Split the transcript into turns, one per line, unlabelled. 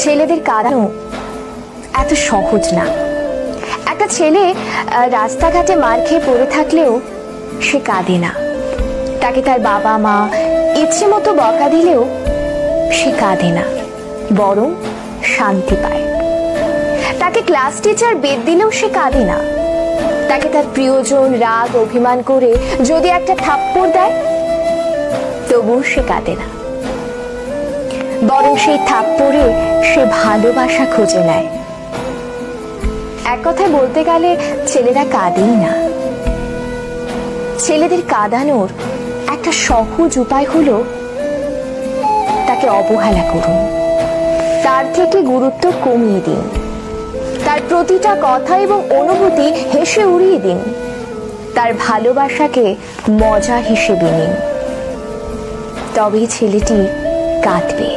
ছেলেদের কাঁদানো এত সহজ না। একটা ছেলে রাস্তাঘাটে মার খেয়ে পড়ে থাকলেও সে কাঁদে না। তাকে তার বাবা মা ইচ্ছে মতো বকা দিলেও সে কাঁদে না, বরং শান্তি পায়। তাকে ক্লাস টিচার বেদ দিলেও সে কাঁদে না। তাকে তার প্রিয়জন রাগ অভিমান করে যদি একটা থাপ্পড় দেয় তবুও সে কাঁদে না, বরং সেই থাপ্পড়ে সে ভালোবাসা খুঁজে নেয়। এক কথায় বলতে গেলে ছেলেরা কাঁদেই না। ছেলেদের কাঁদানোর একটা সহজ উপায় হলো তাকে অবহেলা করুন, তার থেকে গুরুত্ব কমিয়ে দিন, তার প্রতিটা কথা এবং অনুভূতি হেসে উড়িয়ে দিন, তার ভালোবাসাকে মজা হিসেবে নিন। তবেই ছেলেটি কাঁদবে।